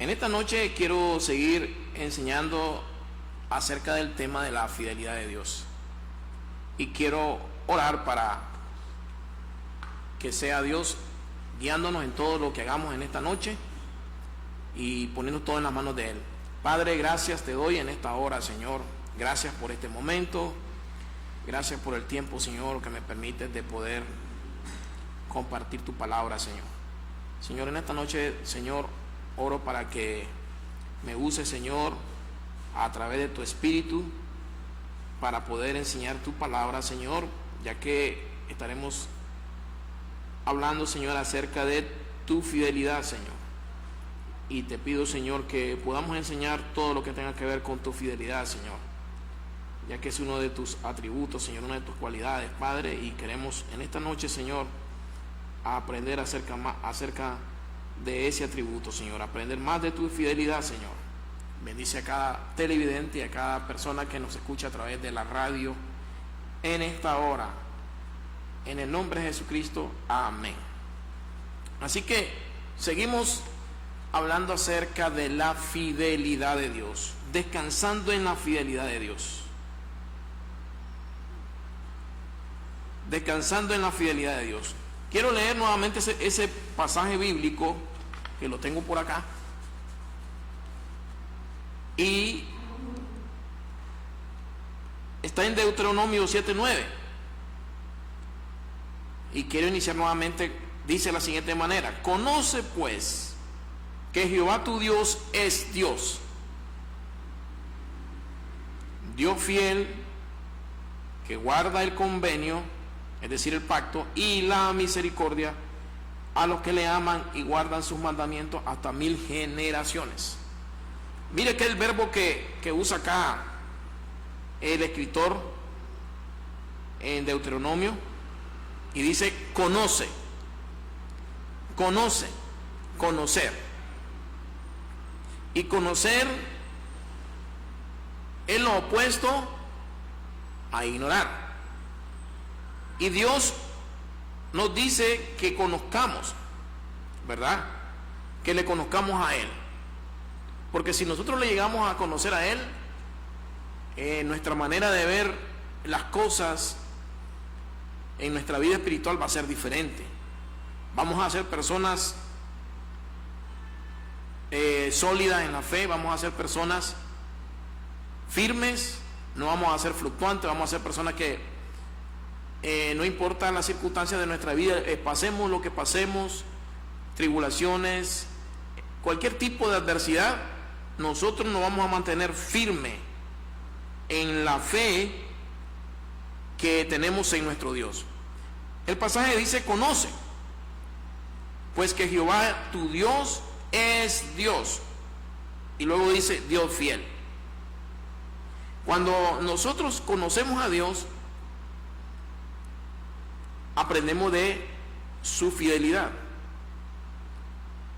En esta noche quiero seguir enseñando acerca del tema de la fidelidad de Dios. Y quiero orar para que sea Dios guiándonos en todo lo que hagamos en esta noche y poniendo todo en las manos de Él. Padre, gracias te doy en esta hora, Señor. Gracias por este momento. Gracias por el tiempo, Señor, que me permites de poder compartir tu palabra, Señor. Señor, en esta noche, Señor, oro para que me uses, Señor, a través de tu Espíritu para poder enseñar tu palabra, Señor, ya que estaremos hablando, Señor, acerca de tu fidelidad, Señor. Y te pido, Señor, que podamos enseñar todo lo que tenga que ver con tu fidelidad, Señor, ya que es uno de tus atributos, Señor, una de tus cualidades, Padre, y queremos en esta noche, Señor, aprender acerca de ese atributo, Señor, aprender más de tu fidelidad, Señor. Bendice a cada televidente y a cada persona que nos escucha a través de la radio en esta hora. En el nombre de Jesucristo, amén. Así que seguimos hablando acerca de la fidelidad de Dios, descansando en la fidelidad de Dios. Descansando en la fidelidad de Dios. Quiero leer nuevamente ese pasaje bíblico, que lo tengo por acá. Y está en Deuteronomio 7:9. Y quiero iniciar nuevamente, dice de la siguiente manera: conoce pues que Jehová tu Dios es Dios, Dios fiel, que guarda el convenio, es decir, el pacto, y la misericordia a los que le aman y guardan sus mandamientos hasta 1000 generaciones. Mire que el verbo que usa acá el escritor en Deuteronomio, y dice conoce, conocer. Y conocer es lo opuesto a ignorar. Y Dios nos dice que conozcamos, ¿verdad? Que le conozcamos a Él. Porque si nosotros le llegamos a conocer a Él, nuestra manera de ver las cosas en nuestra vida espiritual va a ser diferente. Vamos a ser personas sólidas en la fe, vamos a ser personas firmes, no vamos a ser fluctuantes, vamos a ser personas que no importa las circunstancias de nuestra vida, pasemos lo que pasemos, tribulaciones, cualquier tipo de adversidad, nosotros nos vamos a mantener firmes en la fe que tenemos en nuestro Dios. El pasaje dice conoce, pues que Jehová tu Dios es Dios. Y luego dice Dios fiel. Cuando nosotros conocemos a Dios, aprendemos de su fidelidad.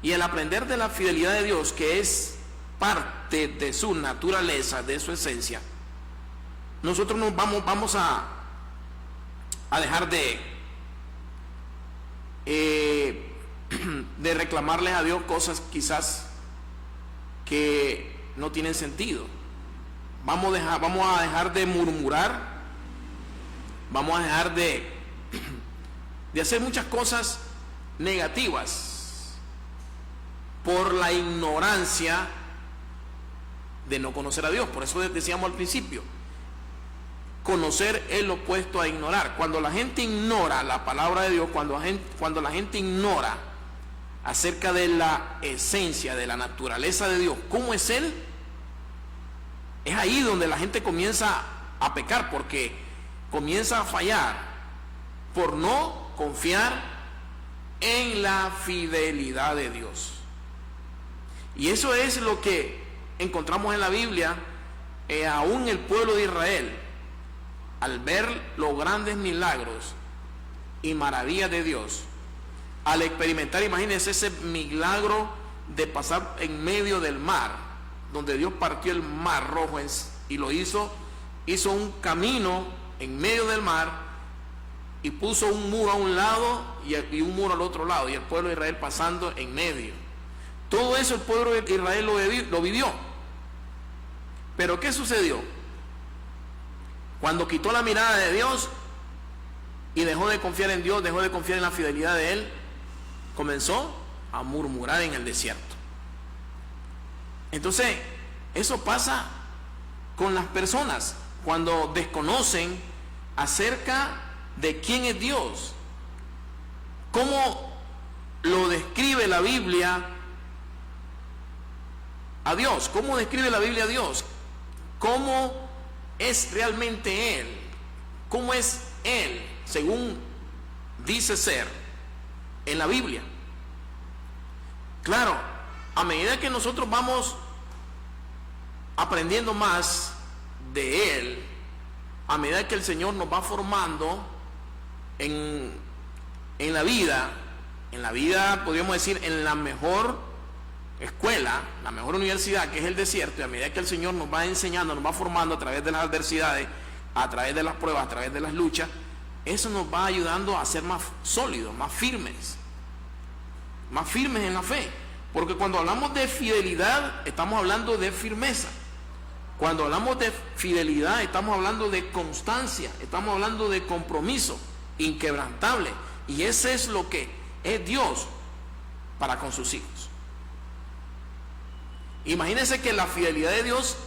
Y el aprender de la fidelidad de Dios, que es parte de su naturaleza, de su esencia, nosotros nos vamos a dejar de reclamarles a Dios cosas quizás que no tienen sentido. Vamos a dejar de murmurar, vamos a dejar de hacer muchas cosas negativas por la ignorancia de no conocer a Dios. Por eso decíamos al principio, conocer es lo opuesto a ignorar. Cuando la gente ignora la palabra de Dios, cuando la gente ignora acerca de la esencia, de la naturaleza de Dios, cómo es Él, es ahí donde la gente comienza a pecar, porque comienza a fallar por no confiar en la fidelidad de Dios. Y eso es lo que encontramos en la Biblia. Aún el pueblo de Israel, al ver los grandes milagros y maravillas de Dios, al experimentar, imagínense ese milagro de pasar en medio del mar, donde Dios partió el mar rojo y lo hizo un camino en medio del mar, y puso un muro a un lado y un muro al otro lado, y el pueblo de Israel pasando en medio. Todo eso el pueblo de Israel lo vivió. Pero ¿qué sucedió? Cuando quitó la mirada de Dios y dejó de confiar en Dios, dejó de confiar en la fidelidad de Él, comenzó a murmurar en el desierto. Entonces, eso pasa con las personas cuando desconocen acerca de quién es Dios. ¿Cómo lo describe la Biblia a Dios? ¿Cómo describe la Biblia a Dios? ¿Cómo es realmente Él? ¿Cómo es Él según dice ser en la Biblia? Claro, a medida que nosotros vamos aprendiendo más de Él, a medida que el Señor nos va formando en la vida, podríamos decir, en la mejor escuela, la mejor universidad, que es el desierto, y a medida que el Señor nos va enseñando, nos va formando a través de las adversidades, a través de las pruebas, a través de las luchas, eso nos va ayudando a ser más sólidos, más firmes en la fe. Porque cuando hablamos de fidelidad, estamos hablando de firmeza. Cuando hablamos de fidelidad, estamos hablando de constancia, estamos hablando de compromiso inquebrantable. Y ese es lo que es Dios para con sus hijos. Imagínense que la fidelidad de Dios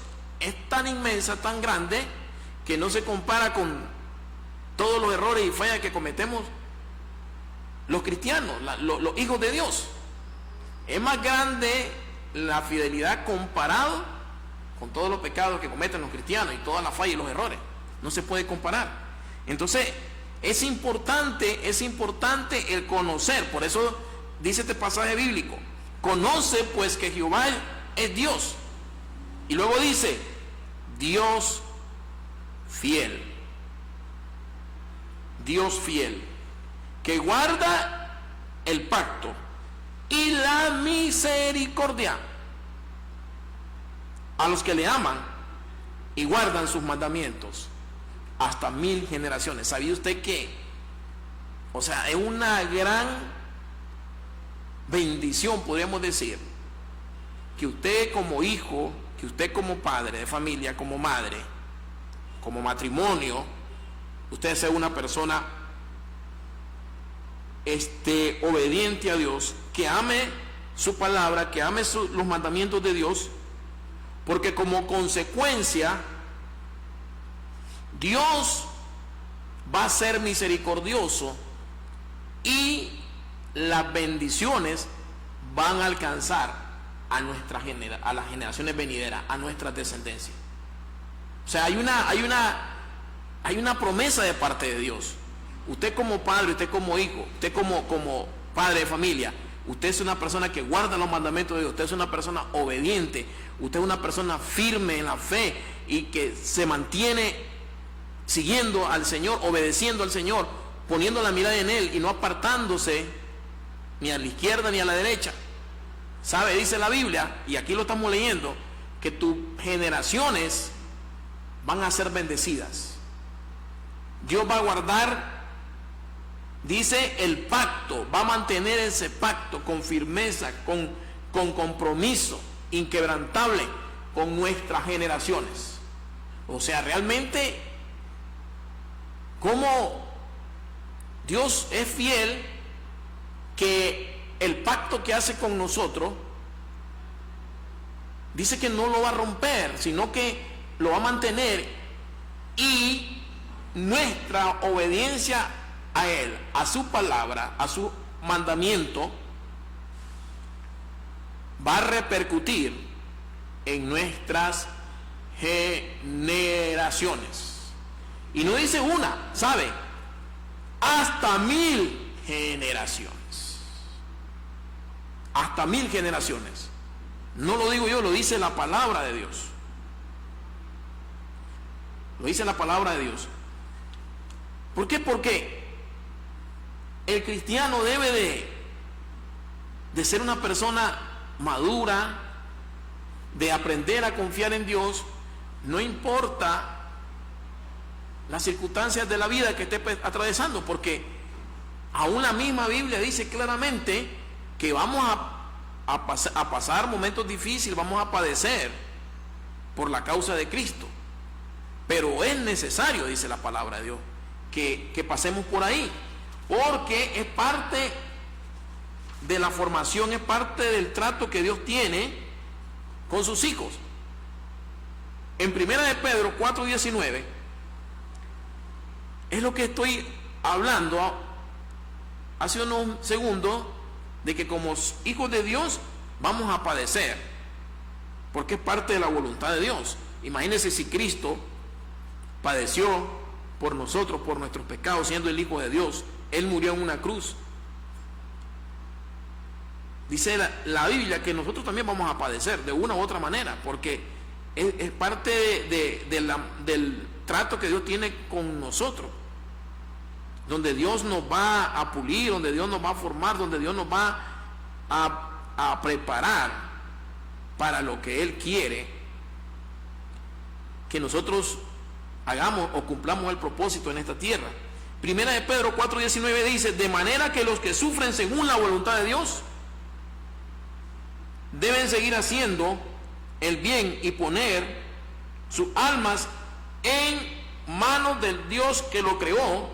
es tan inmensa, tan grande, que no se compara con todos los errores y fallas que cometemos los cristianos, los hijos de Dios. Es más grande la fidelidad comparado con todos los pecados que cometen los cristianos y todas las fallas y los errores. No se puede comparar. Entonces, es importante el conocer. Por eso dice este pasaje bíblico: conoce pues que Jehová es Dios. Y luego dice: Dios fiel. Dios fiel, que guarda el pacto y la misericordia a los que le aman y guardan sus mandamientos hasta 1000 generaciones. ¿Sabía usted que? O sea, es una gran bendición, podríamos decir, que usted como hijo, que usted como padre de familia, como madre, como matrimonio, usted sea una persona obediente a Dios, que ame su palabra, que ame los mandamientos de Dios, porque como consecuencia Dios va a ser misericordioso y las bendiciones van a alcanzar a las generaciones venideras, a nuestra descendencia. O sea, hay una promesa de parte de Dios. Usted como padre, usted como hijo, usted como padre de familia, usted es una persona que guarda los mandamientos de Dios, usted es una persona obediente, usted es una persona firme en la fe y que se mantiene siguiendo al Señor, obedeciendo al Señor, poniendo la mirada en Él y no apartándose ni a la izquierda ni a la derecha. ¿Sabe? Dice la Biblia, y aquí lo estamos leyendo, que tus generaciones van a ser bendecidas. Dios va a guardar, dice, el pacto, va a mantener ese pacto con firmeza, con compromiso inquebrantable con nuestras generaciones. O sea, realmente, como Dios es fiel, que el pacto que hace con nosotros, dice que no lo va a romper, sino que lo va a mantener, y nuestra obediencia a Él, a su palabra, a su mandamiento, va a repercutir en nuestras generaciones. Y no dice una, ¿sabe? Hasta 1000 generaciones. Hasta 1000 generaciones. No lo digo yo, lo dice la palabra de Dios. Lo dice la palabra de Dios. ¿Por qué? Porque el cristiano debe de ser una persona madura, de aprender a confiar en Dios, no importa las circunstancias de la vida que esté atravesando, porque aún la misma Biblia dice claramente que vamos a pasar momentos difíciles, vamos a padecer por la causa de Cristo. Pero es necesario, dice la palabra de Dios, que pasemos por ahí, porque es parte de la formación, es parte del trato que Dios tiene con sus hijos. En 1 de Pedro 4:19 es lo que estoy hablando hace unos segundos, de que como hijos de Dios vamos a padecer, porque es parte de la voluntad de Dios. Imagínense si Cristo padeció por nosotros, por nuestros pecados, siendo el Hijo de Dios. Él murió en una cruz. Dice la Biblia que nosotros también vamos a padecer de una u otra manera, porque es parte del trato que Dios tiene con nosotros, donde Dios nos va a pulir, donde Dios nos va a formar, donde Dios nos va a preparar para lo que Él quiere que nosotros hagamos o cumplamos el propósito en esta tierra. Primera de Pedro 4:19 dice: de manera que los que sufren según la voluntad de Dios deben seguir haciendo el bien y poner sus almas en manos del Dios que lo creó,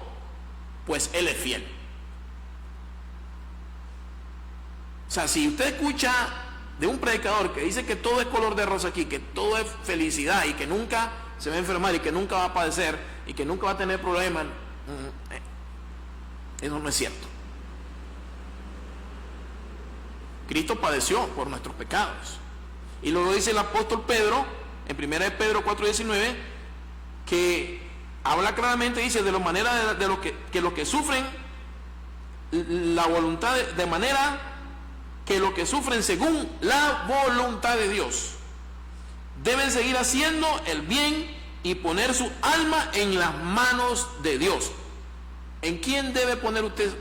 pues Él es fiel. O sea, si usted escucha de un predicador que dice que todo es color de rosa aquí, que todo es felicidad y que nunca se va a enfermar y que nunca va a padecer y que nunca va a tener problemas, eso no es cierto. Cristo padeció por nuestros pecados. Y luego dice el apóstol Pedro, en 1 de Pedro 4:19, que habla claramente, dice, de la manera de los que sufren la voluntad, de manera que los que sufren según la voluntad de Dios deben seguir haciendo el bien y poner su alma en las manos de Dios. ¿En quién debe poner usted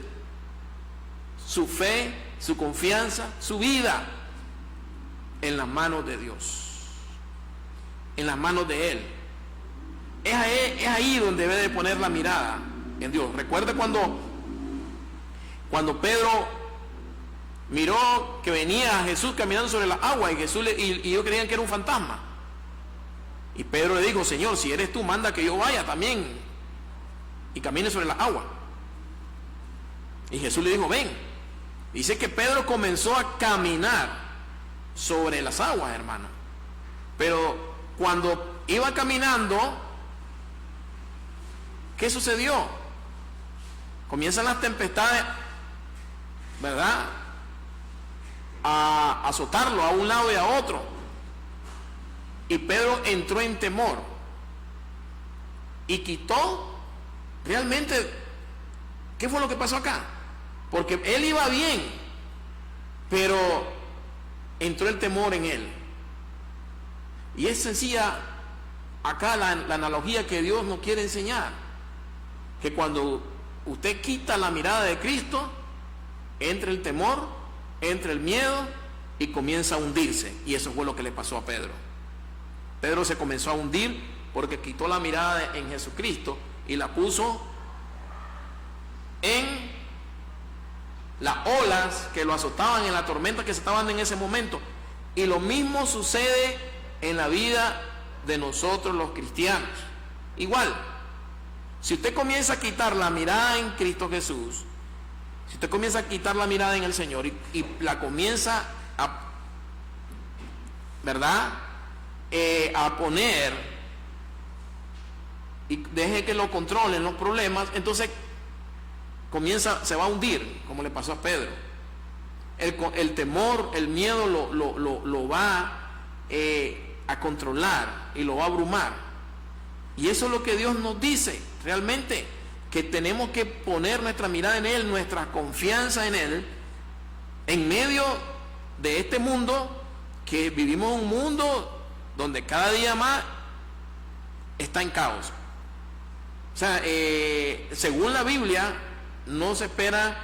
su fe, su confianza, su vida? En las manos de Dios, en las manos de Él. Es ahí donde debe de poner la mirada en Dios. Recuerde cuando Pedro miró que venía Jesús caminando sobre las aguas y ellos creían que era un fantasma. Y Pedro le dijo: Señor, si eres tú, manda que yo vaya también y camine sobre las aguas. Y Jesús le dijo: ven. Dice que Pedro comenzó a caminar sobre las aguas, hermano. Pero cuando iba caminando, ¿qué sucedió? Comienzan las tempestades, ¿verdad?, a azotarlo a un lado y a otro. Y Pedro entró en temor y quitó realmente. ¿Qué fue lo que pasó acá? Porque él iba bien, pero entró el temor en él. Y es sencilla acá la analogía que Dios nos quiere enseñar, que cuando usted quita la mirada de Cristo, entra el temor, entra el miedo y comienza a hundirse. Y eso fue lo que le pasó a Pedro. Pedro se comenzó a hundir porque quitó la mirada en Jesucristo y la puso en las olas que lo azotaban, en la tormenta que se estaban en ese momento. Y lo mismo sucede en la vida de nosotros los cristianos. Igual, si usted comienza a quitar la mirada en Cristo Jesús, si usted comienza a quitar la mirada en el Señor y la comienza a, ¿verdad?, a poner y deje que lo controlen los problemas, entonces se va a hundir, como le pasó a Pedro. El temor, el miedo lo va a controlar y lo va a abrumar. Y eso es lo que Dios nos dice realmente, que tenemos que poner nuestra mirada en Él, nuestra confianza en Él, en medio de este mundo, que vivimos un mundo donde cada día más está en caos. O sea, según la Biblia, no se espera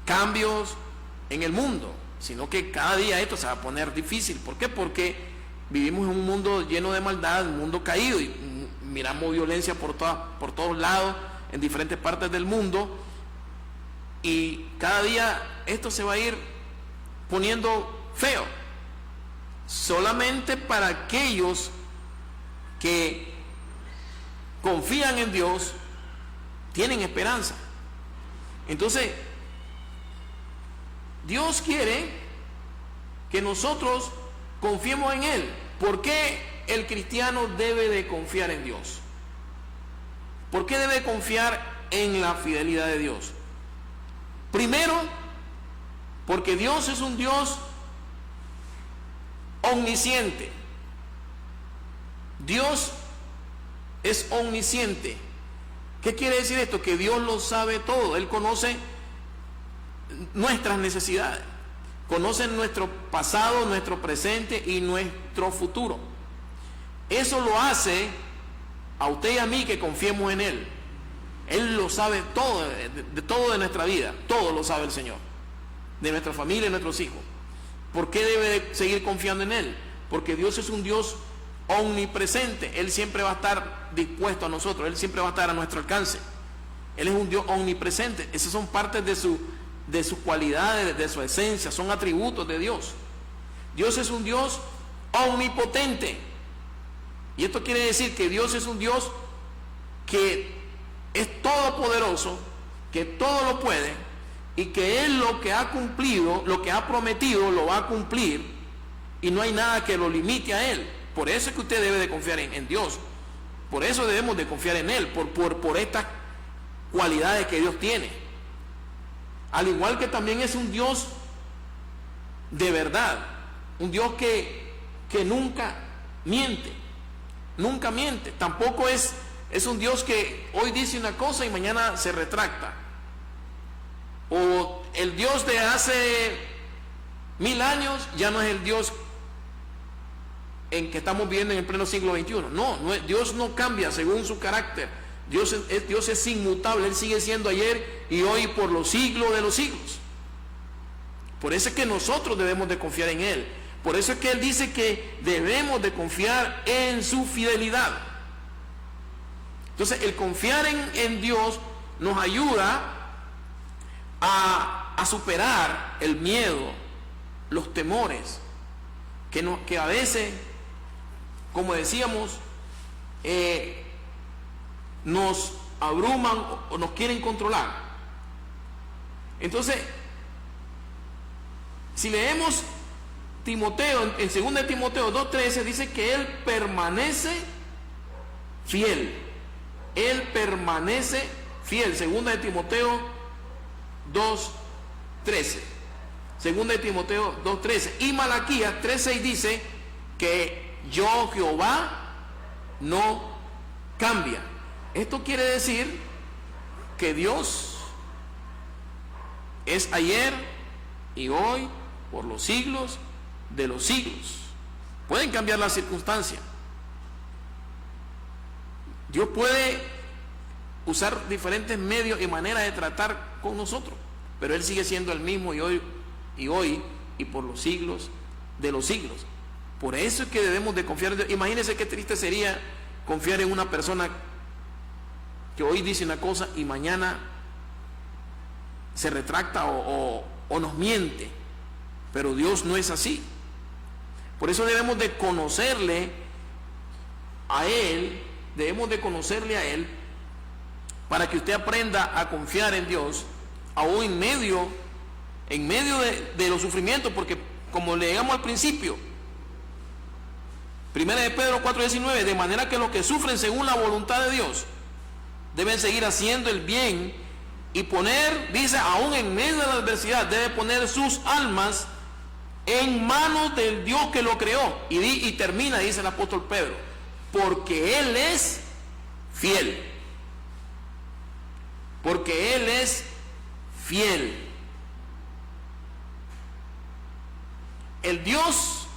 cambios en el mundo, sino que cada día esto se va a poner difícil. ¿Por qué? Porque vivimos en un mundo lleno de maldad, un mundo caído, y miramos violencia por todos lados, en diferentes partes del mundo, y cada día esto se va a ir poniendo feo. Solamente para aquellos que confían en Dios tienen esperanza. Entonces, Dios quiere que nosotros confiemos en Él. ¿Por qué el cristiano debe de confiar en Dios? ¿Por qué debe confiar en la fidelidad de Dios? Primero, porque Dios es un Dios omnisciente. Dios es omnisciente. ¿Qué quiere decir esto? Que Dios lo sabe todo. Él conoce nuestras necesidades, conoce nuestro pasado, nuestro presente y nuestro futuro. Eso lo hace a usted y a mí que confiemos en Él. Él lo sabe todo, de todo de nuestra vida, todo lo sabe el Señor, de nuestra familia y nuestros hijos. ¿Por qué debe de seguir confiando en Él? Porque Dios es un Dios omnipresente. Él siempre va a estar dispuesto a nosotros, Él siempre va a estar a nuestro alcance. Él es un Dios omnipresente. Esas son partes de sus cualidades, de su esencia, son atributos de Dios. Dios es un Dios omnipotente. Y esto quiere decir que Dios es un Dios que es todopoderoso, que todo lo puede, y que Él lo que ha cumplido, lo que ha prometido, lo va a cumplir, y no hay nada que lo limite a Él. Por eso es que usted debe de confiar en Dios. Por eso debemos de confiar en Él, por estas cualidades que Dios tiene. Al igual que también es un Dios de verdad, un Dios que nunca miente, nunca miente. Tampoco es un Dios que hoy dice una cosa y mañana se retracta. O el Dios de hace 1000 años ya no es el Dios en que estamos viviendo en el pleno siglo XXI. No, Dios no cambia según su carácter. Dios es inmutable. Él sigue siendo ayer y hoy por los siglos de los siglos. Por eso es que nosotros debemos de confiar en Él. Por eso es que Él dice que debemos de confiar en su fidelidad. Entonces, el confiar en Dios nos ayuda a superar el miedo, los temores, que a veces, como decíamos, nos abruman o nos quieren controlar. Entonces, si leemos Timoteo, en 2 Timoteo 2:13 dice que Él permanece fiel. Él permanece fiel. 2 Timoteo 2:13. 2 Timoteo 2:13. Y Malaquías 3:6 dice que yo, Jehová, no cambia. Esto quiere decir que Dios es ayer y hoy por los siglos de los siglos. Pueden cambiar las circunstancias. Dios puede usar diferentes medios y maneras de tratar con nosotros, pero Él sigue siendo el mismo y hoy y por los siglos de los siglos. Por eso es que debemos de confiar en Dios. Imagínense qué triste sería confiar en una persona que hoy dice una cosa y mañana se retracta o nos miente. Pero Dios no es así. Por eso debemos de conocerle a Él, para que usted aprenda a confiar en Dios, aún en medio de los sufrimientos, porque como leíamos al principio, 1 de Pedro 4:19, de manera que los que sufren según la voluntad de Dios deben seguir haciendo el bien y poner, dice, aún en medio de la adversidad, debe poner sus almas en manos del Dios que lo creó. Y termina, dice el apóstol Pedro, porque Él es fiel. Porque Él es fiel. El Dios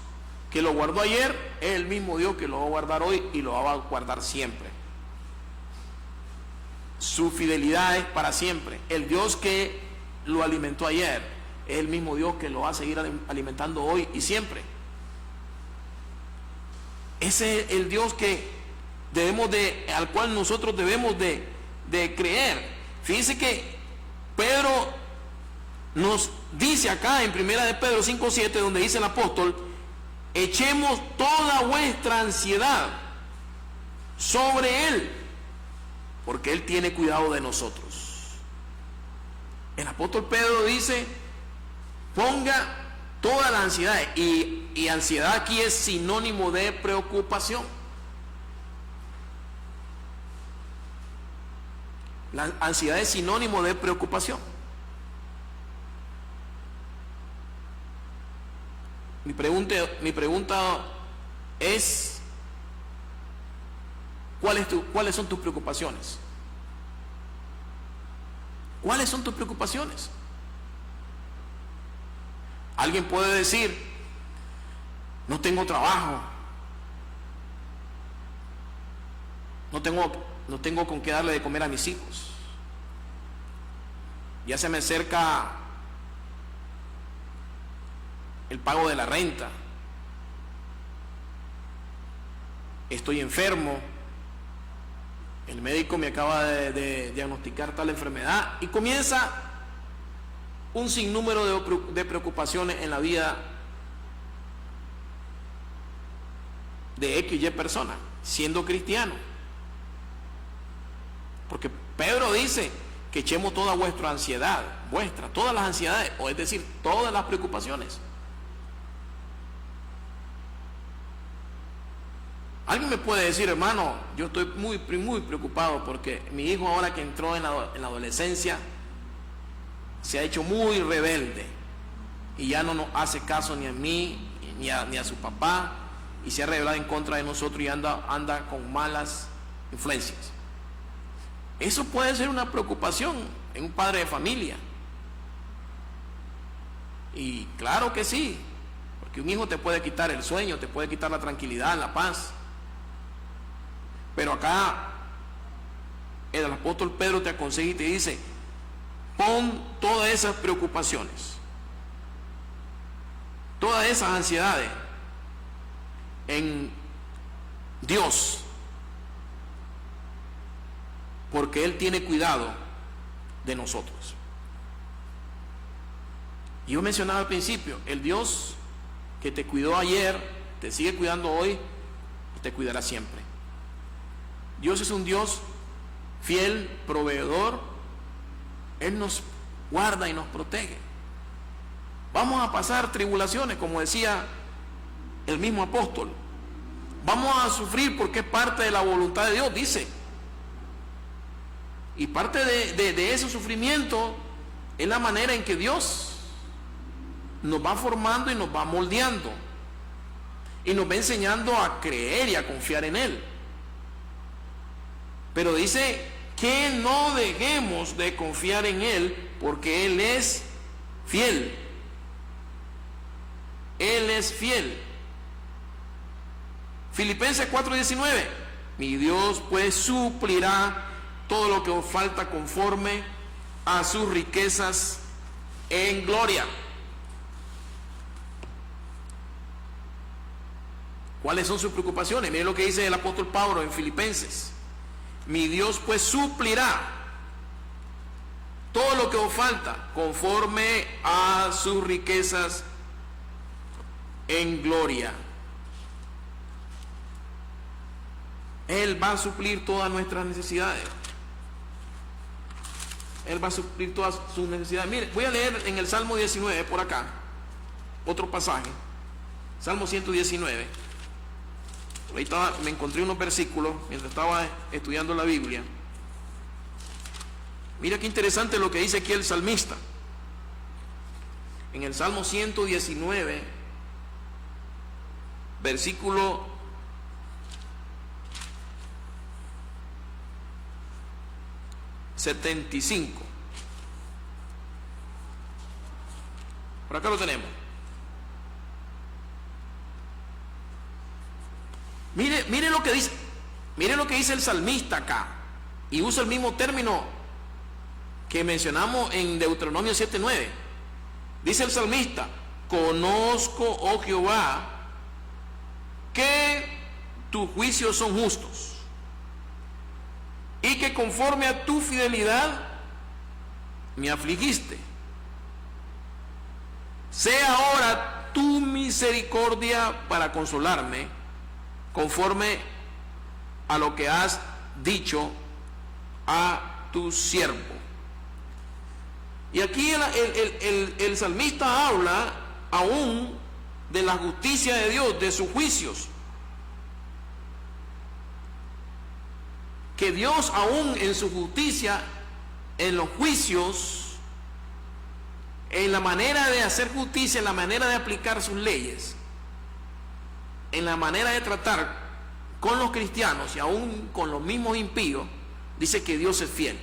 que lo guardó ayer es el mismo Dios que lo va a guardar hoy y lo va a guardar siempre. Su fidelidad es para siempre. El Dios que lo alimentó ayer es el mismo Dios que lo va a seguir alimentando hoy y siempre. Ese es el Dios al cual nosotros debemos de creer. Fíjense que Pedro nos dice acá en 1 de Pedro 5:7, donde dice el apóstol: echemos toda vuestra ansiedad sobre Él, porque Él tiene cuidado de nosotros. El apóstol Pedro dice: ponga toda la ansiedad, y ansiedad aquí es sinónimo de preocupación. La ansiedad es sinónimo de preocupación. Mi pregunta es: ¿cuáles son tus preocupaciones? ¿Cuáles son tus preocupaciones? Alguien puede decir: no tengo trabajo, no tengo con qué darle de comer a mis hijos, ya se me acerca el pago de la renta, estoy enfermo, el médico me acaba de diagnosticar tal enfermedad, y comienza un sinnúmero de preocupaciones en la vida de X y persona, siendo cristiano. Porque Pedro dice que echemos toda vuestra ansiedad, todas las ansiedades, o es decir, todas las preocupaciones. Alguien me puede decir: hermano, yo estoy muy preocupado porque mi hijo, ahora que entró en la adolescencia, se ha hecho muy rebelde y ya no nos hace caso ni a mí ni a su papá, y se ha rebelado en contra de nosotros y anda con malas influencias. Eso puede ser una preocupación en un padre de familia. Y claro que sí, porque un hijo te puede quitar el sueño, te puede quitar la tranquilidad, la paz. Pero acá el apóstol Pedro te aconseja y te dice: pon todas esas preocupaciones, todas esas ansiedades en Dios, porque Él tiene cuidado de nosotros. Yo mencionaba al principio, el Dios que te cuidó ayer, te sigue cuidando hoy y te cuidará siempre. Dios es un Dios fiel, proveedor. Él nos guarda y nos protege. Vamos a pasar tribulaciones, como decía el mismo apóstol. Vamos a sufrir porque es parte de la voluntad de Dios, dice. Y parte de ese sufrimiento es la manera en que Dios nos va formando y nos va moldeando, y nos va enseñando a creer y a confiar en Él. Pero dice que no dejemos de confiar en Él, porque Él es fiel. Él es fiel. Filipenses 4:19: mi Dios pues suplirá todo lo que os falta conforme a sus riquezas en gloria. ¿Cuáles son sus preocupaciones? Miren lo que dice el apóstol Pablo en Filipenses: mi Dios pues suplirá todo lo que os falta conforme a sus riquezas en gloria. Él va a suplir todas nuestras necesidades. Él va a suplir todas sus necesidades. Mire, voy a leer en el Salmo 19 por acá, otro pasaje. Salmo 119. Ahorita me encontré unos versículos mientras estaba estudiando la Biblia. Mira qué interesante lo que dice aquí el salmista. En el Salmo 119, versículo 75. Por acá lo tenemos. Mire lo que dice. Mire lo que dice el salmista acá. Y usa el mismo término que mencionamos en Deuteronomio 7:9. Dice el salmista: conozco, oh Jehová, que tus juicios son justos, y que conforme a tu fidelidad me afligiste. sea ahora tu misericordia para consolarme, conforme a lo que has dicho a tu siervo. Y aquí el salmista habla aún de la justicia de Dios, de sus juicios. Que Dios aún en su justicia, en los juicios, en la manera de hacer justicia, en la manera de aplicar sus leyes, en la manera de tratar con los cristianos y aún con los mismos impíos, dice que Dios es fiel.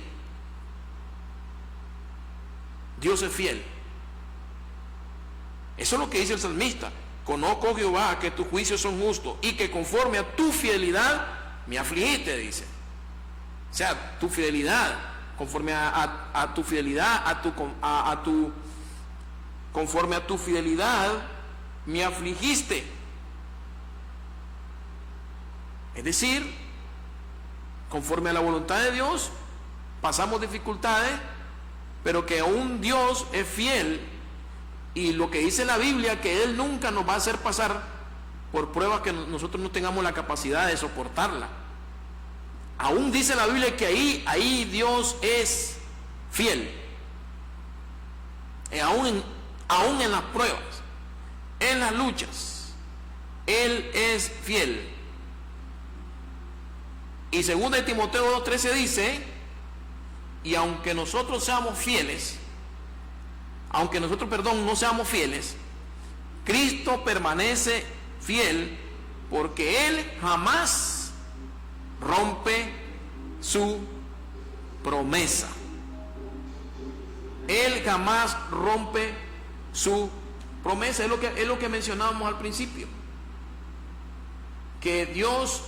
Dios es fiel. Eso es lo que dice el salmista. Conozco, Jehová, que tus juicios son justos y que conforme a tu fidelidad me afligiste, dice. O sea, tu fidelidad, conforme a tu fidelidad, conforme a tu fidelidad me afligiste. Es decir, conforme a la voluntad de Dios, pasamos dificultades, pero que aún Dios es fiel, y lo que dice la Biblia, que Él nunca nos va a hacer pasar por pruebas que nosotros no tengamos la capacidad de soportarla. Aún dice la Biblia que ahí Dios es fiel. Aún en las pruebas, en las luchas, Él es fiel. Y 2 Timoteo 2:13 dice, y aunque nosotros seamos fieles, no seamos fieles, Cristo permanece fiel, porque Él jamás rompe su promesa. Él jamás rompe su promesa. Es lo que mencionábamos al principio, que Dios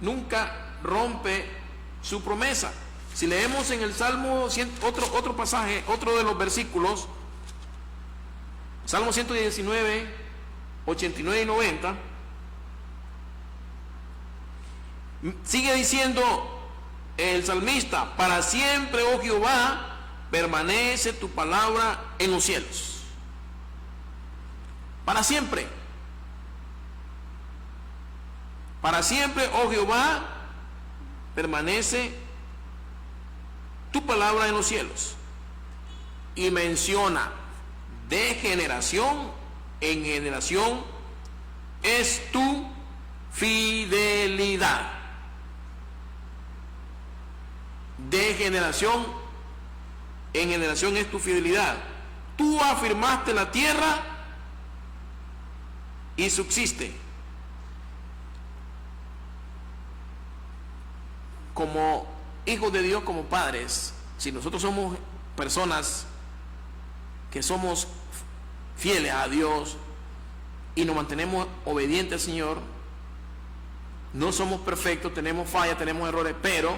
nunca rompe su promesa. Si leemos en el Salmo, otro pasaje, otro de los versículos, Salmo 119, 89 y 90, sigue diciendo el salmista: para siempre, oh Jehová, permanece tu palabra en los cielos. Para siempre. Para siempre, oh Jehová, permanece tu palabra en los cielos. Y menciona: de generación en generación es tu fidelidad. De generación en generación es tu fidelidad. Tú afirmaste la tierra y subsiste. Como hijos de Dios, como padres, si nosotros somos personas que somos fieles a Dios y nos mantenemos obedientes al Señor, no somos perfectos, tenemos fallas, tenemos errores, pero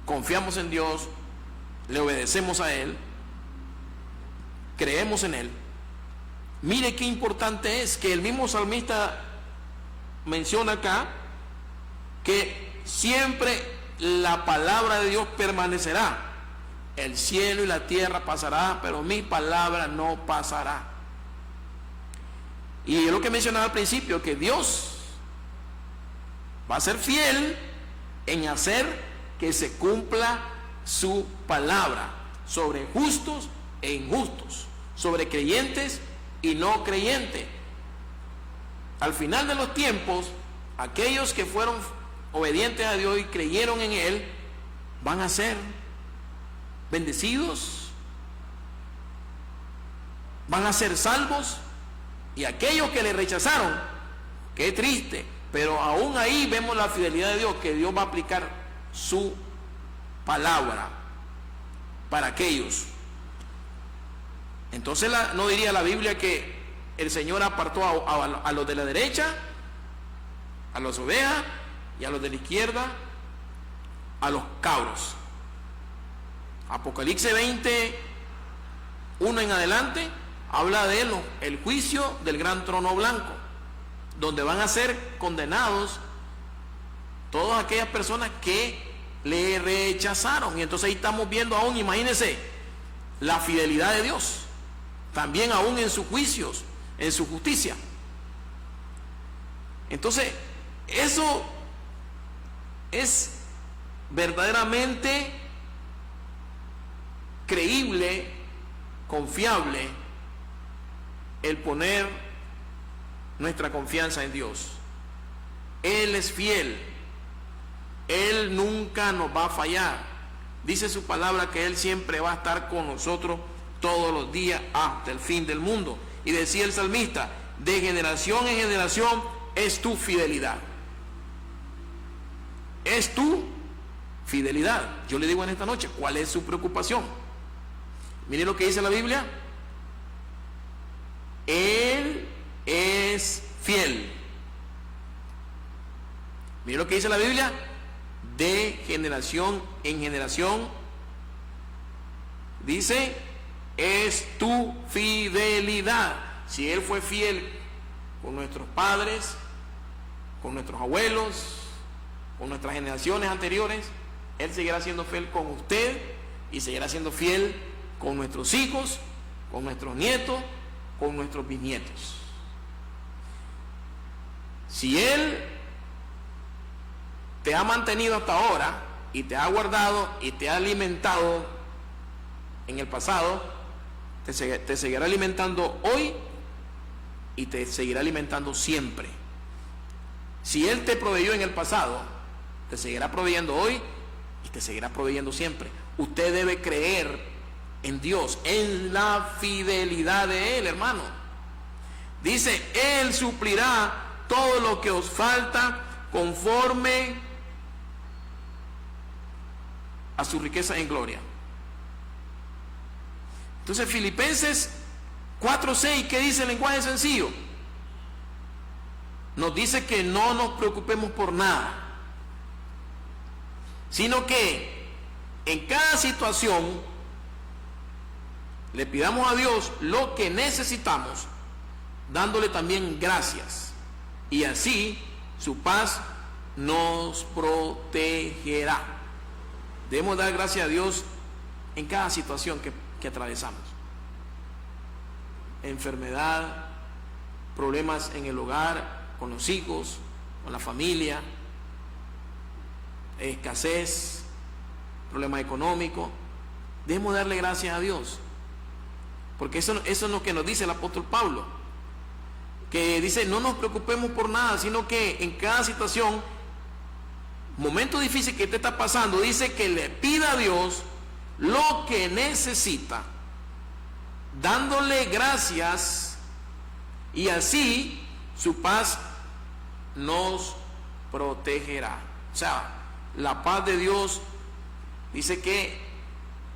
confiamos en Dios, le obedecemos a Él, creemos en Él. Mire qué importante es que el mismo salmista menciona acá que siempre la palabra de Dios permanecerá. El cielo y la tierra pasará, pero mi palabra no pasará. Y es lo que mencionaba al principio, que Dios va a ser fiel en hacer que se cumpla su palabra sobre justos e injustos, sobre creyentes y no creyentes. Al final de los tiempos, aquellos que fueron obedientes a Dios y creyeron en Él van a ser bendecidos, van a ser salvos, y aquellos que le rechazaron, qué triste, pero aún ahí vemos la fidelidad de Dios, que Dios va a aplicar su palabra para aquellos. Entonces no diría la Biblia que el Señor apartó a los de la derecha, a las ovejas, y a los de la izquierda, a los cabros. Apocalipsis 20, 1 en adelante, habla de el juicio del gran trono blanco, donde van a ser condenados todas aquellas personas que le rechazaron. Y entonces ahí estamos viendo aún, imagínense, la fidelidad de Dios. también aún en sus juicios, en su justicia. Entonces, eso es verdaderamente creíble, confiable, el poner nuestra confianza en Dios. Él es fiel, Él nunca nos va a fallar. Dice su palabra que Él siempre va a estar con nosotros todos los días hasta el fin del mundo. Y decía el salmista, de generación en generación es tu fidelidad. Es tu fidelidad. Yo le digo en esta noche, ¿cuál es su preocupación? Mire lo que dice la Biblia. Él es fiel. Mire lo que dice la Biblia. De generación en generación, dice, es tu fidelidad. Si Él fue fiel con nuestros padres, con nuestros abuelos, con nuestras generaciones anteriores, Él seguirá siendo fiel con usted y seguirá siendo fiel con nuestros hijos, con nuestros nietos, con nuestros bisnietos. Si Él te ha mantenido hasta ahora y te ha guardado y te ha alimentado en el pasado, te seguirá alimentando hoy y te seguirá alimentando siempre. Si Él te proveyó en el pasado, te seguirá proveyendo hoy y te seguirá proveyendo siempre. Usted debe creer en Dios, en la fidelidad de Él, hermano. Dice, Él suplirá todo lo que os falta conforme a su riqueza en gloria. Entonces, Filipenses 4:6, ¿qué dice el lenguaje sencillo? Nos dice que no nos preocupemos por nada, sino que en cada situación le pidamos a Dios lo que necesitamos, dándole también gracias, y así su paz nos protegerá. Debemos dar gracias a Dios en cada situación que atravesamos. Enfermedad, problemas en el hogar, con los hijos, con la familia, escasez, problemas económicos. Debemos darle gracias a Dios, porque eso es lo que nos dice el apóstol Pablo, que dice, no nos preocupemos por nada, sino que en cada situación, momento difícil que te está pasando, dice que le pida a Dios lo que necesita, dándole gracias, y así su paz nos protegerá. O sea, la paz de Dios dice que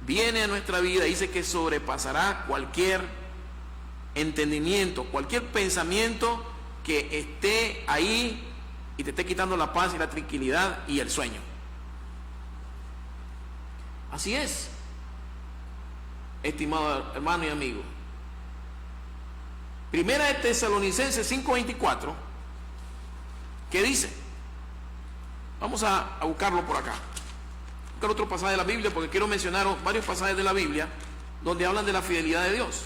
viene a nuestra vida, dice que sobrepasará cualquier entendimiento, cualquier pensamiento que esté ahí y te esté quitando la paz y la tranquilidad y el sueño. Así es, estimado hermano y amigo. Primera de Tesalonicenses 5:24, ¿qué dice? Vamos a buscarlo por acá. Buscar otro pasaje de la Biblia, porque quiero mencionar varios pasajes de la Biblia donde hablan de la fidelidad de Dios.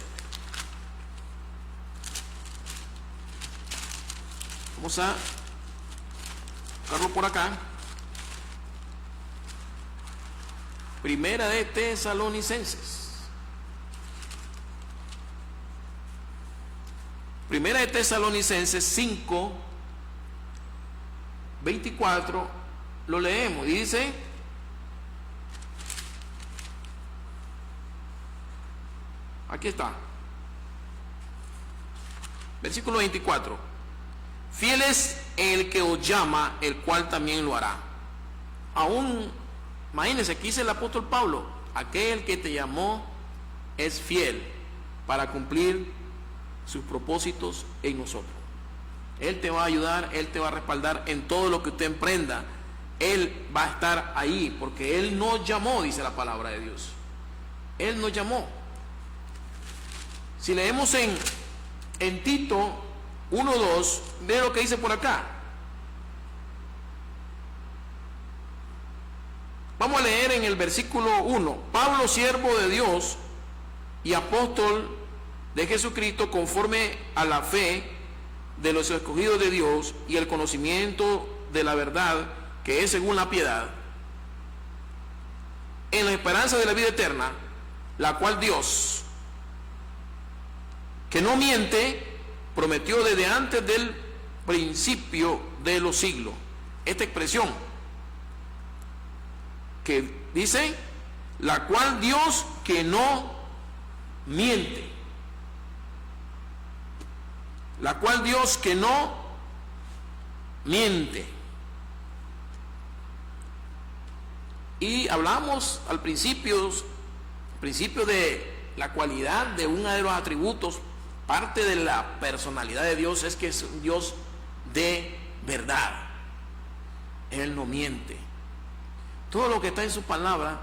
Vamos a buscarlo por acá. Primera de Tesalonicenses. Primera de Tesalonicenses 5:24, lo leemos y dice: aquí está, versículo 24: fiel es el que os llama, el cual también lo hará. Aún, imagínense, aquí dice el apóstol Pablo, aquel que te llamó es fiel para cumplir sus propósitos en nosotros. Él te va a ayudar, Él te va a respaldar en todo lo que usted emprenda. Él va a estar ahí, porque Él nos llamó, dice la palabra de Dios. Él nos llamó. Si leemos en Tito 1:2, ve lo que dice por acá. Vamos a leer en el versículo 1. Pablo, siervo de Dios y apóstol de Jesucristo conforme a la fe de los escogidos de Dios y el conocimiento de la verdad que es según la piedad, en la esperanza de la vida eterna, la cual Dios, que no miente, prometió desde antes del principio de los siglos. Esta expresión que dice, la cual Dios que no miente, la cual Dios que no miente. Y hablamos al principio de la cualidad de uno de los atributos, parte de la personalidad de Dios es que es un Dios de verdad. Él no miente. Todo lo que está en su palabra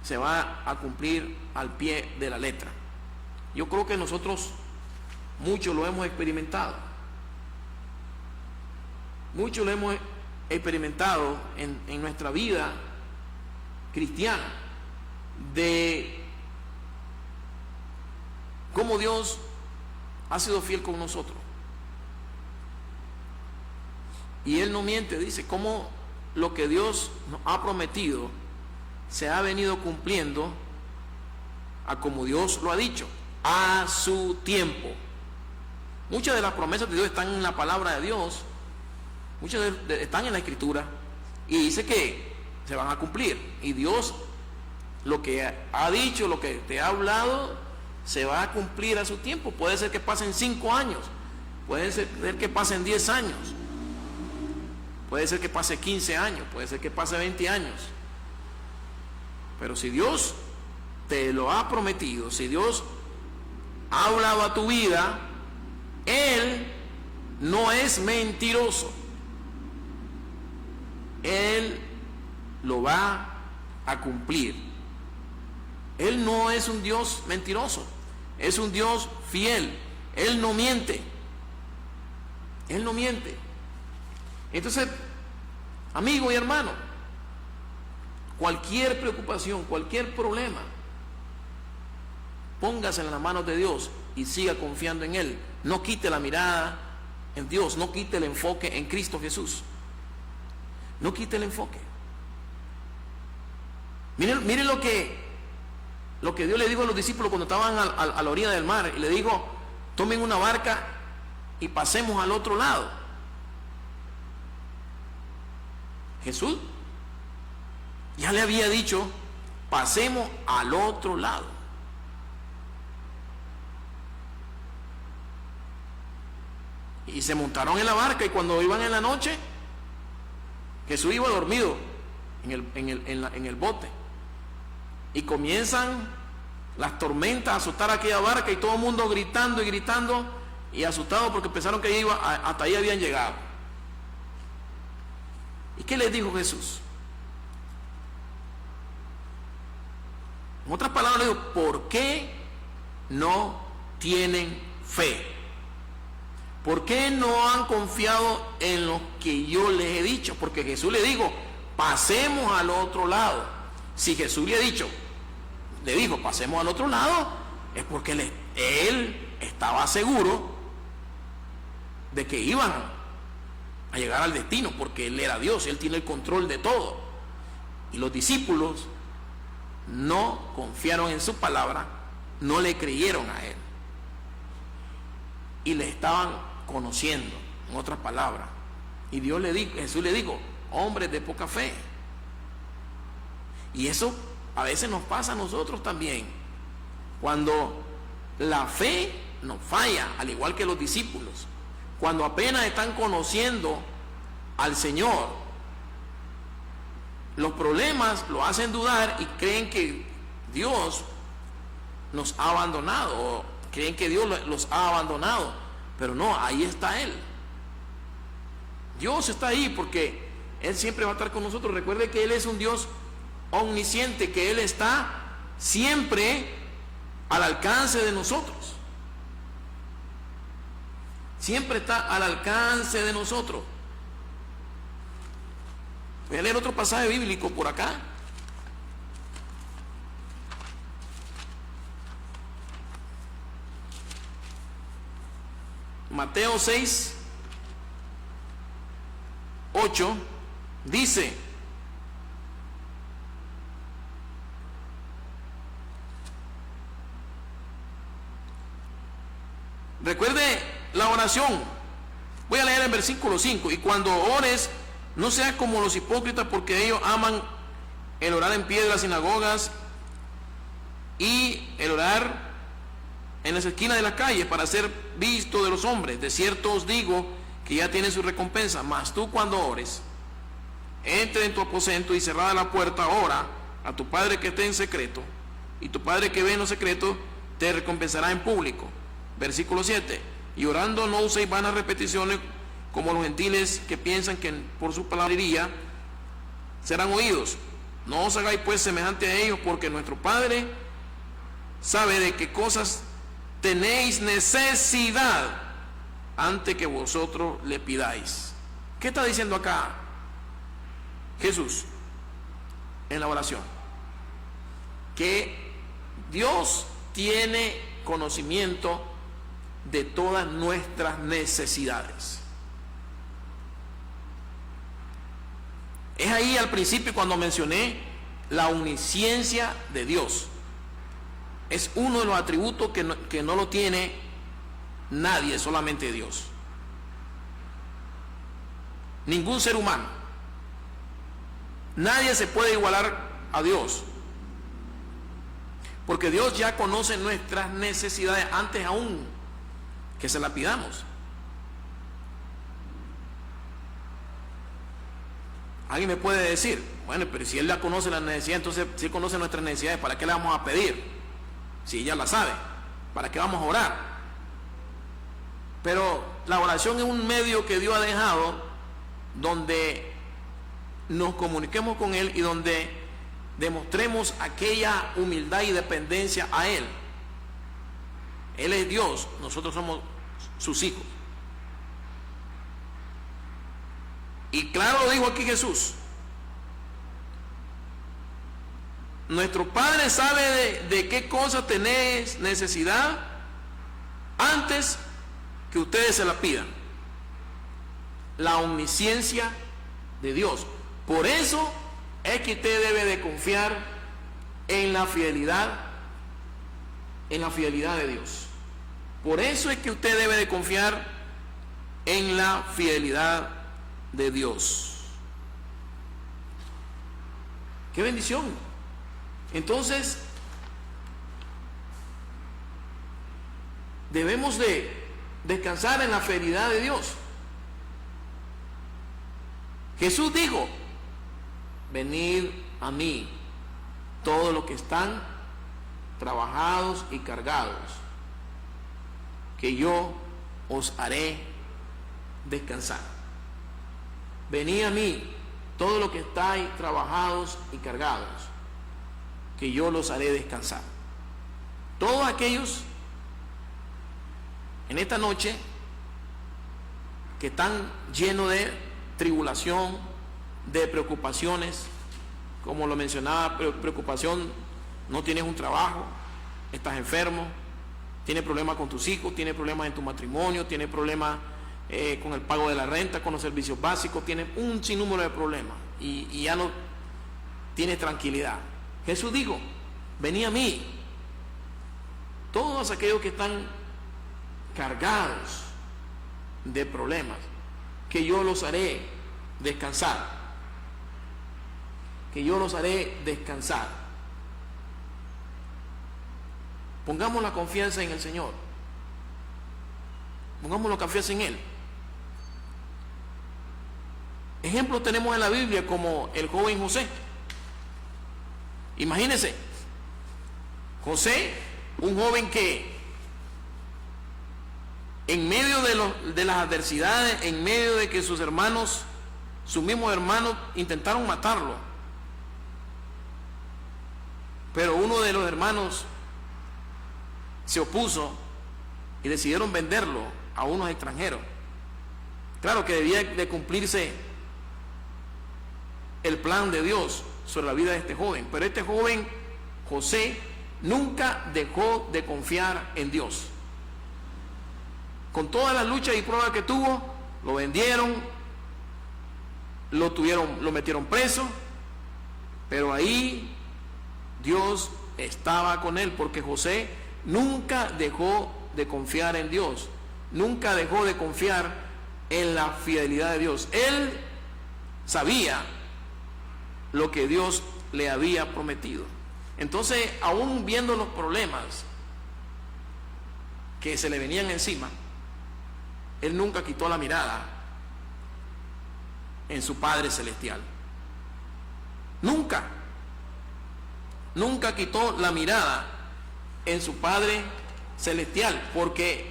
se va a cumplir al pie de la letra. Yo creo que nosotros mucho lo hemos experimentado. Mucho lo hemos experimentado en nuestra vida cristiana, de cómo Dios ha sido fiel con nosotros. Y Él no miente, dice, cómo lo que Dios nos ha prometido se ha venido cumpliendo a como Dios lo ha dicho, a su tiempo. Muchas de las promesas de Dios están en la palabra de Dios, muchas están en la Escritura, y dice que se van a cumplir. Y Dios, lo que ha dicho, lo que te ha hablado, se va a cumplir a su tiempo. Puede ser que pasen 5 años, puede ser que pasen 10 años, puede ser que pase 15 años, puede ser que pase 20 años. Pero si Dios te lo ha prometido, si Dios ha hablado a tu vida, Él no es mentiroso. Él lo va a cumplir. Él no es un Dios mentiroso, es un Dios fiel. Él no miente. Él no miente. Entonces, amigo y hermano, cualquier preocupación, cualquier problema, póngase en las manos de Dios y siga confiando en Él. No quite la mirada en Dios, no quite el enfoque en Cristo Jesús. No quite el enfoque. Miren lo que Dios le dijo a los discípulos cuando estaban a la orilla del mar, y le dijo, tomen una barca y pasemos al otro lado. Jesús ya le había dicho, pasemos al otro lado. Y se montaron en la barca, y cuando iban en la noche, Jesús iba dormido en el bote. Y comienzan las tormentas a azotar aquella barca, y todo el mundo gritando y gritando y asustado porque pensaron que hasta ahí habían llegado. ¿Y qué les dijo Jesús? En otras palabras, le dijo, ¿por qué no tienen fe? ¿Por qué no han confiado en lo que yo les he dicho? Porque Jesús le dijo, pasemos al otro lado. Si Jesús le dijo, pasemos al otro lado, es porque él estaba seguro de que iban a llegar al destino, porque Él era Dios, Él tiene el control de todo. Y los discípulos no confiaron en su palabra, no le creyeron a Él. Y le estaban conociendo, en otras palabras. Y Jesús le dijo, hombres de poca fe. Y eso a veces nos pasa a nosotros también, cuando la fe nos falla, al igual que los discípulos, cuando apenas están conociendo al Señor, los problemas lo hacen dudar y creen que Dios nos ha abandonado, o creen que Dios los ha abandonado, pero no, ahí está Él. Dios está ahí porque Él siempre va a estar con nosotros. Recuerde que Él es un Dios omnisciente, que Él está siempre al alcance de nosotros. Siempre está al alcance de nosotros. Voy a leer otro pasaje bíblico por acá. Mateo 6, 8, dice: recuerde la oración. Voy a leer el versículo 5. Y cuando ores, no seas como los hipócritas, porque ellos aman el orar en pie de las sinagogas y el orar en las esquinas de las calles para ser visto de los hombres. De cierto os digo que ya tienen su recompensa. Mas tú, cuando ores, entre en tu aposento y cerrada la puerta, ora a tu Padre que esté en secreto, y tu Padre que ve en lo secreto te recompensará en público. Versículo 7. Y orando no uséis vanas repeticiones como los gentiles, que piensan que por su palabrería serán oídos. No os hagáis pues semejante a ellos, porque nuestro Padre sabe de qué cosas tenéis necesidad antes que vosotros le pidáis. ¿Qué está diciendo acá Jesús en la oración? Que Dios tiene conocimiento de todas nuestras necesidades. Es ahí al principio cuando mencioné la omnisciencia de Dios. Es uno de los atributos que no lo tiene nadie, solamente Dios. Ningún ser humano. Nadie se puede igualar a Dios. Porque Dios ya conoce nuestras necesidades antes aún que se las pidamos. Alguien me puede decir: bueno, pero si Él ya conoce las necesidades, entonces si Él conoce nuestras necesidades, ¿para qué le vamos a pedir? Si ella la sabe, ¿para qué vamos a orar? Pero la oración es un medio que Dios ha dejado donde nos comuniquemos con Él y donde demostremos aquella humildad y dependencia a Él. Él es Dios, nosotros somos sus hijos. Y claro lo dijo aquí Jesús: nuestro Padre sabe de qué cosa tenéis necesidad antes que ustedes se la pidan. La omnisciencia de Dios. Por eso es que usted debe de confiar en la fidelidad de Dios. Por eso es que usted debe de confiar en la fidelidad de Dios. ¡Qué bendición! Entonces, debemos de descansar en la fidelidad de Dios. Jesús dijo: venid a mí todos los que están trabajados y cargados, que yo os haré descansar. Venid a mí todos los que estáis trabajados y cargados, que yo los haré descansar. Todos aquellos en esta noche que están llenos de tribulación, de preocupaciones, como lo mencionaba, preocupación: no tienes un trabajo, estás enfermo, tienes problemas con tus hijos, tienes problemas en tu matrimonio, tienes problemas con el pago de la renta, con los servicios básicos, tienes un sinnúmero de problemas y ya no tienes tranquilidad. Jesús dijo: venid a mí todos aquellos que están cargados de problemas, que yo los haré descansar. Que yo los haré descansar. Pongamos la confianza en el Señor. Pongamos la confianza en Él. Ejemplos tenemos en la Biblia como el joven José. Imagínense, José, un joven que en medio de las adversidades, en medio de que sus hermanos, sus mismos hermanos, intentaron matarlo, pero uno de los hermanos se opuso y decidieron venderlo a unos extranjeros. Claro que debía de cumplirse el plan de Dios sobre la vida de este joven, pero este joven José nunca dejó de confiar en Dios. con todas las luchas y pruebas que tuvo, lo vendieron, lo metieron preso, pero ahí Dios estaba con él, porque José nunca dejó de confiar en Dios, nunca dejó de confiar en la fidelidad de Dios. Él sabía lo que Dios le había prometido. Entonces, aún viendo los problemas que se le venían encima, él nunca quitó la mirada en su Padre Celestial. Nunca quitó la mirada en su Padre Celestial, porque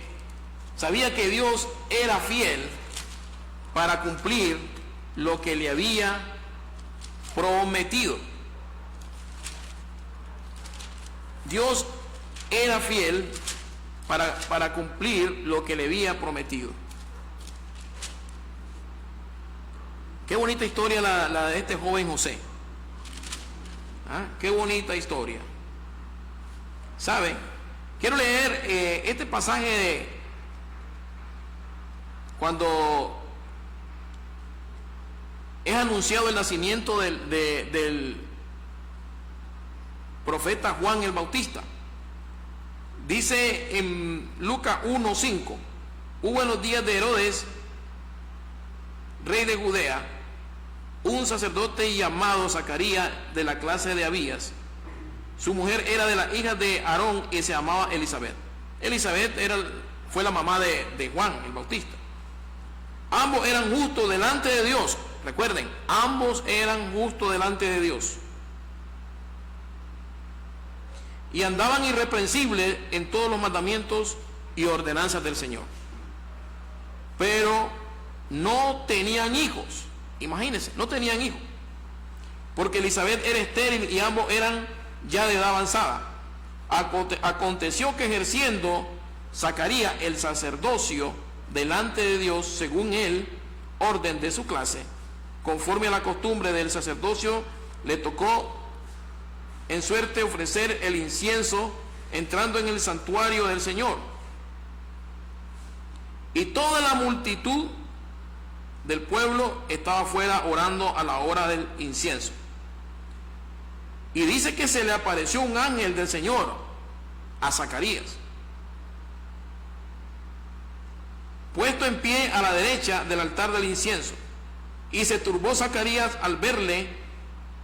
sabía que Dios era fiel para cumplir lo que le había prometido. Dios era fiel para cumplir lo que le había prometido. Qué bonita historia la de este joven José. ¿Ah? Qué bonita historia. ¿Saben? Quiero leer este pasaje de cuando es anunciado el nacimiento del profeta Juan el Bautista. Dice en Lucas 1:5: hubo en los días de Herodes, rey de Judea, un sacerdote llamado Zacarías, de la clase de Abías. Su mujer era de las hijas de Aarón y se llamaba Elizabeth. Elizabeth fue la mamá de Juan el Bautista. Ambos eran justos delante de Dios. Recuerden, ambos eran justos delante de Dios. Y andaban irreprensibles en todos los mandamientos y ordenanzas del Señor. Pero no tenían hijos. Imagínense, no tenían hijos. Porque Elizabeth era estéril y ambos eran ya de edad avanzada. Aconteció que ejerciendo Zacarías el sacerdocio delante de Dios, según el orden de su clase, conforme a la costumbre del sacerdocio, le tocó en suerte ofrecer el incienso entrando en el santuario del Señor. Y toda la multitud del pueblo estaba afuera orando a la hora del incienso. Y dice que se le apareció un ángel del Señor a Zacarías, puesto en pie a la derecha del altar del incienso. Y se turbó Zacarías al verle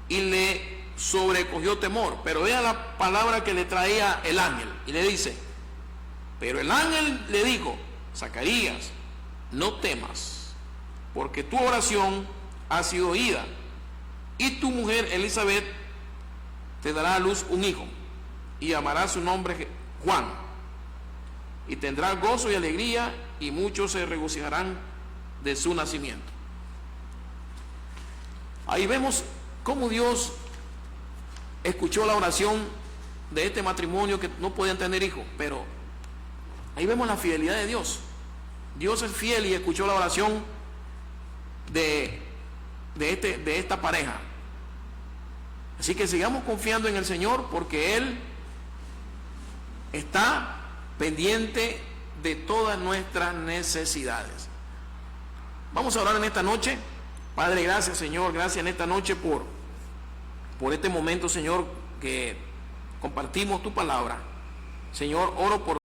y le sobrecogió temor. Pero vea la palabra que le traía el ángel, y le dice: pero el ángel le dijo: Zacarías, no temas, porque tu oración ha sido oída, y tu mujer Elizabeth te dará a luz un hijo, y llamará su nombre Juan, y tendrá gozo y alegría, y muchos se regocijarán de su nacimiento. Ahí vemos cómo Dios escuchó la oración de este matrimonio que no podían tener hijos, pero ahí vemos la fidelidad de Dios. Dios es fiel y escuchó la oración de esta pareja. Así que sigamos confiando en el Señor, porque Él está pendiente de todas nuestras necesidades. Vamos a orar en esta noche. Padre, gracias, Señor, gracias en esta noche por este momento, Señor, que compartimos tu palabra. Señor, oro por